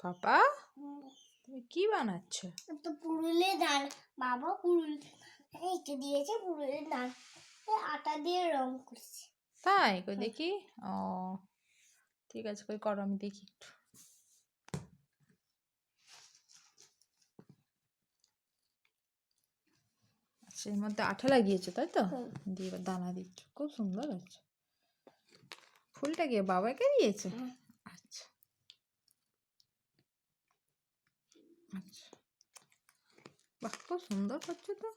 পাপা তুমি কি বানাচ্ছ? তো পুরুলে দান বাবা পুরুল এইটা দিয়েছে পুরুলে দান আটা দিয়ে রং করছে। তাই কই দেখি। ও ঠিক আছে, কই করো আমি দেখি একটু। আচ্ছা, এর মধ্যে আঠা লাগিয়েছো তাই তো? দিয়ে এবার দানা দিচ্ছ, খুব সুন্দর হচ্ছে। ফুলটা গিয়ে বাবাকে দিয়েছে? আচ্ছা আচ্ছা, বাহ খুব সুন্দর করছো তো।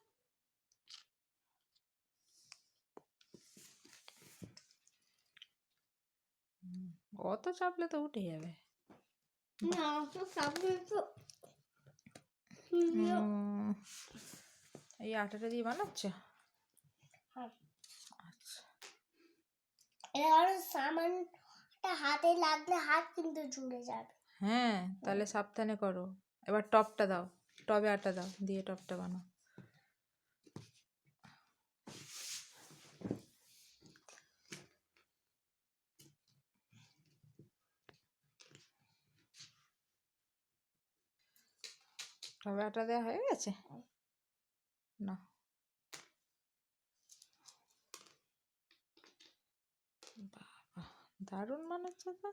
অত চাপলে তো উঠে যাবে। না তো সামনে তো এই আটাটা দিয়ে বানাচ্ছ? আচ্ছা, এবার সামানটা হাতে লাগলে হাত কিন্তু জুড়ে যাবে। হ্যাঁ তাহলে সাবধানে করো। এবার টপটা দাও, টবে আটা দাও, দিয়ে টপটা বানাও। টবে আটা দেওয়া হয়ে গেছে? না, বাবা দারুণ বানাচ্ছ তো।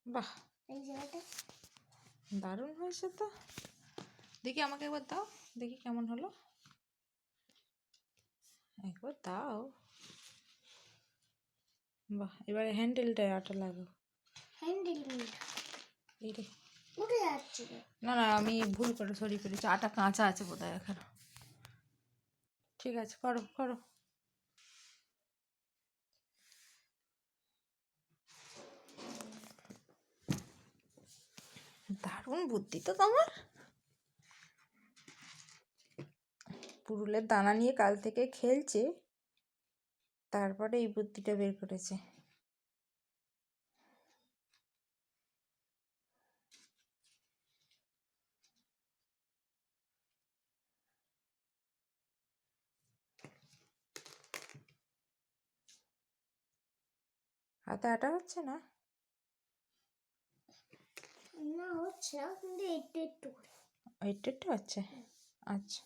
বাহ এই জায়গাটা দারুণ হয়েছে তো। দেখি আমাকে একবার দাও, দেখি কেমন হলো, একবার দাও। বাহ, এবারে হ্যান্ডেলটায় আটা লাগাও। হ্যান্ডেল এই রে, উঠে যাচ্ছে। না না আমি ভুল করে সরি করেছি, আটা কাঁচা আছে বোধহয় এখানে। ঠিক আছে, করো করো। দারুণ বুদ্ধি তো তোমার। পুরুলের দানা নিয়ে কাল থেকে খেলছে, তারপরে এই বুদ্ধিটা বের করেছে। হাতে আটা হচ্ছে না? না হচ্ছে না, কিন্তু একটু একটু করে একটু একটু হচ্ছে। আচ্ছা,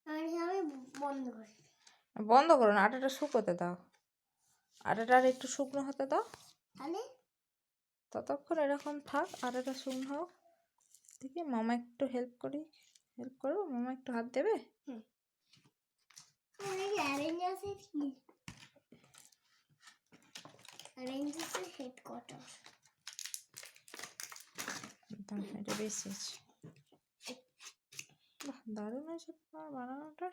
আমি বন্ধ করি। বন্ধ করো না, আটাটা শুকোতে দাও। আটাটা আর একটু শুকনো হতে দাও, তাহলে ততক্ষণ এরকম থাক, আটাটা শুকনো হোক। দেখি মামা একটু হেল্প করো, মামা একটু হাত দেবে? হেডকোয়ার্টার এটা বেশি আছে। বাহ দারুণ হয়েছে তোমার বানানোটা।